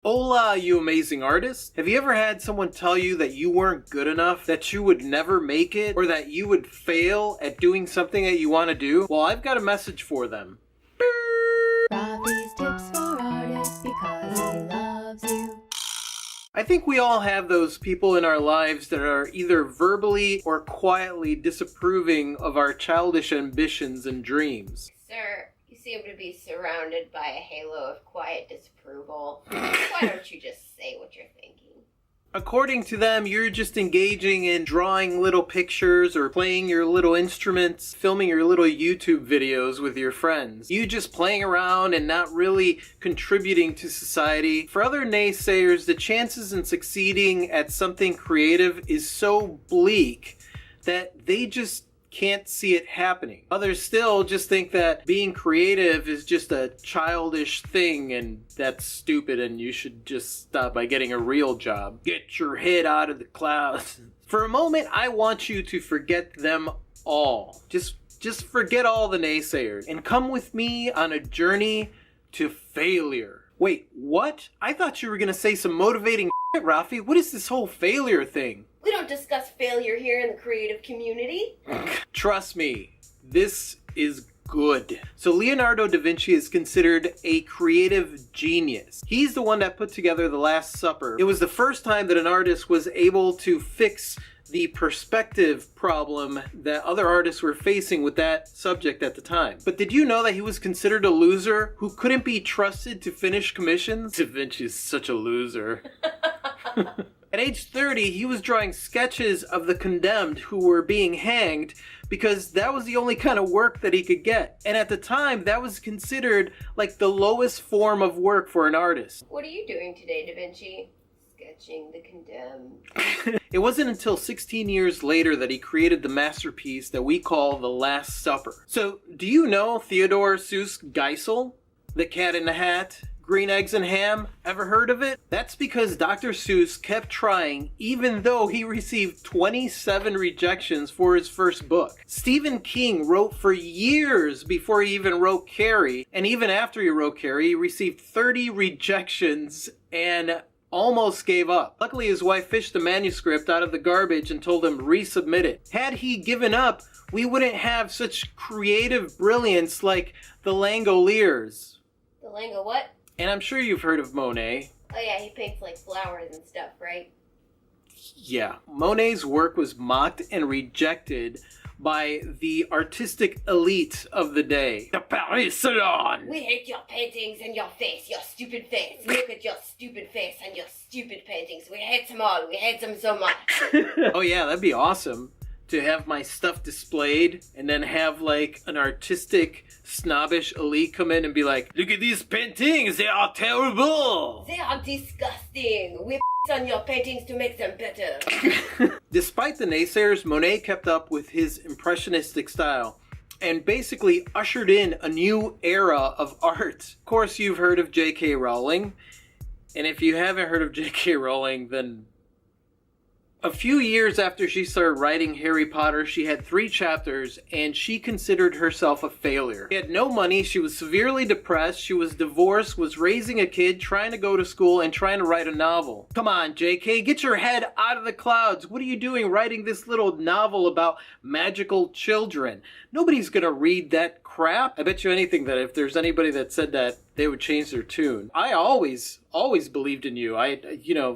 Hola, you amazing artist. Have you ever had someone tell you that you weren't good enough, that you would never make it, or that you would fail at doing something that you want to do? Well, I've got a message for them. Rafi's tips for artists because he loves you. I think we all have those people in our lives that are either verbally or quietly disapproving of our childish ambitions and dreams. Sir, you seem to be surrounded by a halo of quiet disapproval. Why don't you just say what you're thinking? According to them, you're just engaging in drawing little pictures or playing your little instruments, filming your little YouTube videos with your friends. You just playing around and not really contributing to society. For other naysayers, the chances in succeeding at something creative is so bleak that they just can't see it happening. Others still just think that being creative is just a childish thing and that's stupid and you should just stop by getting a real job. Get your head out of the clouds. For a moment, I want you to forget them all. Just forget all the naysayers and come with me on a journey to failure. Wait, what? I thought you were gonna say some motivating shit, Rafi. What is this whole failure thing? We don't discuss failure here in the creative community. Trust me, this is good. So Leonardo da Vinci is considered a creative genius. He's the one that put together The Last Supper. It was the first time that an artist was able to fix the perspective problem that other artists were facing with that subject at the time. But did you know that he was considered a loser who couldn't be trusted to finish commissions? Da Vinci is such a loser. At age 30, he was drawing sketches of the condemned who were being hanged because that was the only kind of work that he could get. And at the time, that was considered like the lowest form of work for an artist. What are you doing today, Da Vinci? Sketching the condemned. It wasn't until 16 years later that he created the masterpiece that we call The Last Supper. So, do you know Theodore Seuss Geisel? The Cat in the Hat? Green Eggs and Ham? Ever heard of it? That's because Dr. Seuss kept trying even though he received 27 rejections for his first book. Stephen King wrote for years before he even wrote Carrie, and even after he wrote Carrie, he received 30 rejections and almost gave up. Luckily, his wife fished the manuscript out of the garbage and told him resubmit it. Had he given up, we wouldn't have such creative brilliance like the Langoliers. The Lango what? And I'm sure you've heard of Monet. Oh yeah, he paints like flowers and stuff, right? Yeah. Monet's work was mocked and rejected by the artistic elite of the day. The Paris Salon! We hate your paintings and your face, your stupid face. Look at your stupid face and your stupid paintings. We hate them all. We hate them so much. Oh yeah, that'd be awesome. To have my stuff displayed and then have like an artistic, snobbish elite come in and be like, look at these paintings, they are terrible! They are disgusting. We on your paintings to make them better. Despite the naysayers, Monet kept up with his impressionistic style and basically ushered in a new era of art. Of course, you've heard of J.K. Rowling, and if you haven't heard of J.K. Rowling, then a few years after she started writing Harry Potter, she had 3 chapters and she considered herself a failure. She had no money, she was severely depressed, she was divorced, was raising a kid, trying to go to school, and trying to write a novel. Come on, JK, get your head out of the clouds. What are you doing writing this little novel about magical children? Nobody's gonna read that crap. I bet you anything that if there's anybody that said that, they would change their tune. I always believed in you.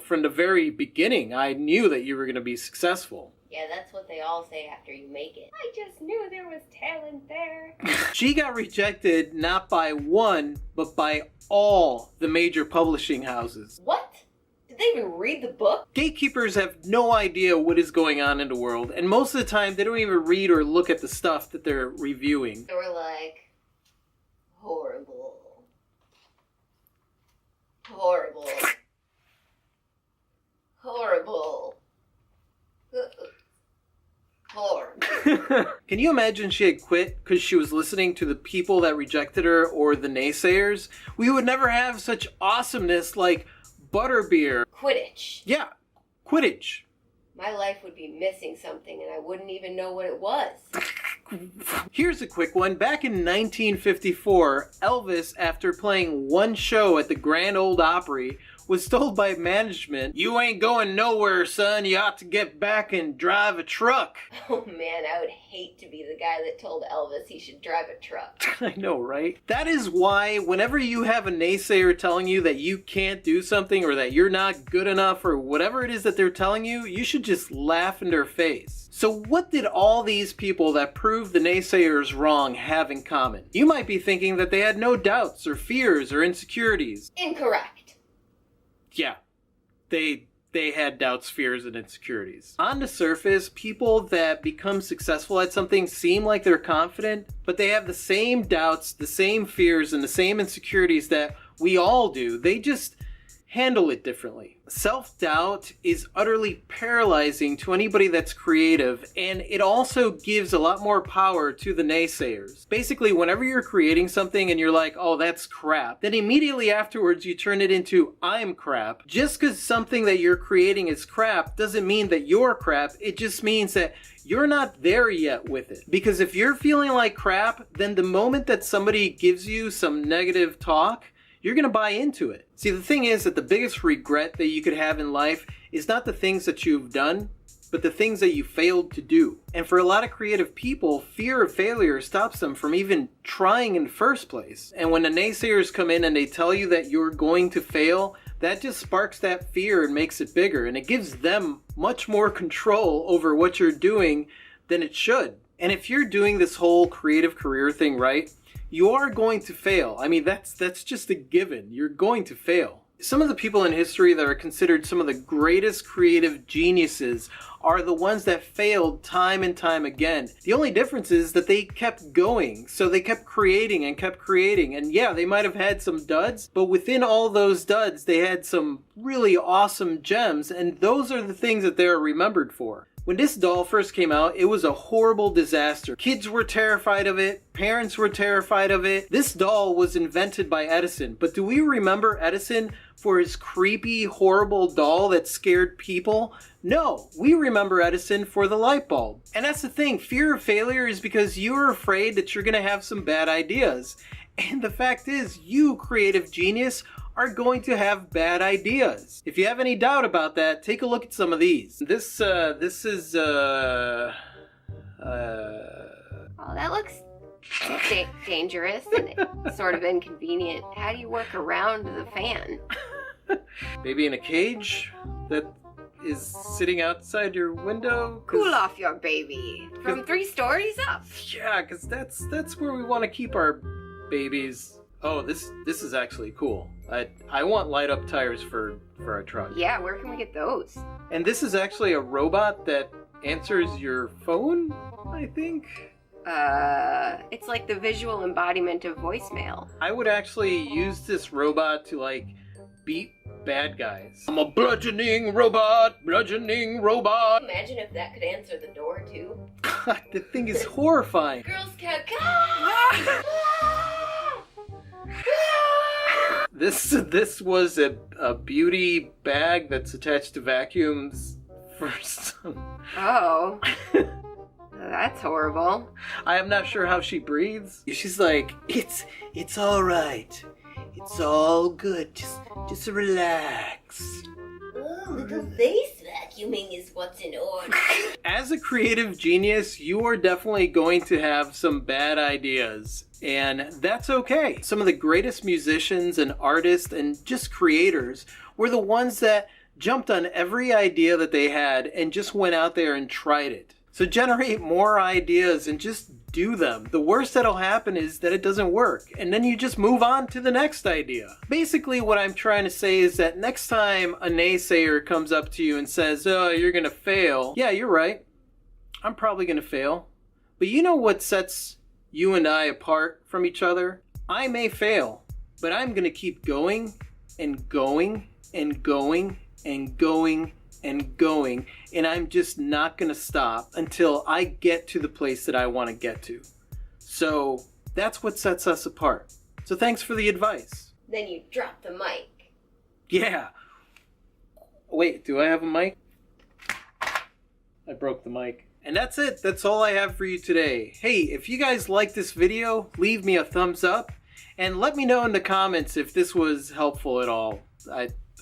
From the very beginning, I knew that you were going to be successful. Yeah, that's what they all say after you make it. I just knew there was talent there. She got rejected not by one, but by all the major publishing houses. What? Did they even read the book? Gatekeepers have no idea what is going on in the world, and most of the time, they don't even read or look at the stuff that they're reviewing. They were like, horrible. Horrible. Horrible. Horrible. Can you imagine she had quit because she was listening to the people that rejected her or the naysayers? We would never have such awesomeness like butterbeer. Quidditch. Yeah, Quidditch. My life would be missing something and I wouldn't even know what it was. Here's a quick one. Back in 1954, Elvis, after playing one show at the Grand Ole Opry, was told by management, "You ain't going nowhere, son. You ought to get back and drive a truck." Oh man, I would hate to be the guy that told Elvis he should drive a truck. I know, right? That is why whenever you have a naysayer telling you that you can't do something or that you're not good enough or whatever it is that they're telling you, you should just laugh in their face. So what did all these people that proved the naysayers wrong have in common? You might be thinking that they had no doubts or fears or insecurities. Incorrect. Yeah, they had doubts, fears, and insecurities. On the surface, people that become successful at something seem like they're confident, but they have the same doubts, the same fears, and the same insecurities that we all do. They just handle it differently. Self-doubt is utterly paralyzing to anybody that's creative, and it also gives a lot more power to the naysayers. Basically, whenever you're creating something and you're like, "Oh, that's crap," then immediately afterwards you turn it into, "I'm crap." Just because something that you're creating is crap doesn't mean that you're crap. It just means that you're not there yet with it. Because if you're feeling like crap, then the moment that somebody gives you some negative talk, you're going to buy into it. See, the thing is that the biggest regret that you could have in life is not the things that you've done, but the things that you failed to do. And for a lot of creative people, fear of failure stops them from even trying in the first place. And when the naysayers come in and they tell you that you're going to fail, that just sparks that fear and makes it bigger. And it gives them much more control over what you're doing than it should. And if you're doing this whole creative career thing right, you are going to fail. I mean, that's just a given. You're going to fail. Some of the people in history that are considered some of the greatest creative geniuses are the ones that failed time and time again. The only difference is that they kept going. So they kept creating and kept creating. And yeah, they might have had some duds, but within all those duds, they had some really awesome gems. And those are the things that they're remembered for. When this doll first came out, it was a horrible disaster. Kids were terrified of it. Parents were terrified of it. This doll was invented by Edison. But do we remember Edison for his creepy, horrible doll that scared people? No, we remember Edison for the light bulb. And that's the thing. Fear of failure is because you're afraid that you're going to have some bad ideas. And the fact is, you, creative genius, are going to have bad ideas. If you have any doubt about that, take a look at some of these. This is Oh, that looks dangerous and sort of inconvenient. How do you work around the fan? Maybe in a cage that is sitting outside your window. Cool off your baby. From 3 stories up. Yeah, because that's where we want to keep our babies. Oh, this is actually cool. I want light up tires for our truck. Yeah, where can we get those? And this is actually a robot that answers your phone, I think. It's like the visual embodiment of voicemail. I would actually use this robot to like beat bad guys. I'm a bludgeoning robot, bludgeoning robot. Imagine if that could answer the door too. God, the thing is horrifying. Girl Scout, This was a beauty bag that's attached to vacuums for some... Oh. That's horrible. I am not sure how she breathes. She's like, it's all right. It's all good. Just relax. Oh, little face vacuuming is what's in order. As a creative genius, you are definitely going to have some bad ideas. And that's okay. Some of the greatest musicians and artists and just creators were the ones that jumped on every idea that they had and just went out there and tried it. So generate more ideas and just do them. The worst that'll happen is that it doesn't work. And then you just move on to the next idea. Basically what I'm trying to say is that next time a naysayer comes up to you and says, "Oh, you're gonna fail." Yeah, you're right. I'm probably gonna fail. But you know what sets you and I apart from each other? I may fail, but I'm gonna keep going and going and going and going and going, and I'm just not gonna stop until I get to the place that I want to get to. So that's what sets us apart. So thanks for the advice. Then you drop the mic. Yeah. Wait, do I have a mic? I broke the mic. And that's it. That's all I have for you today. Hey, if you guys like this video, leave me a thumbs up and let me know in the comments if this was helpful at all.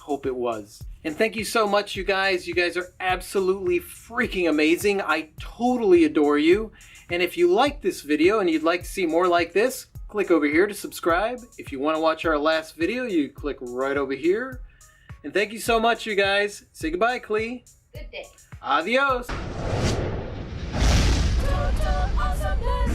hope it was. And thank you so much, you guys. You guys are absolutely freaking amazing. I totally adore you. And if you like this video and you'd like to see more like this, click over here to subscribe. If you want to watch our last video, you click right over here. And thank you so much, you guys. Say goodbye, Klee. Good day. Adios. Total awesomeness.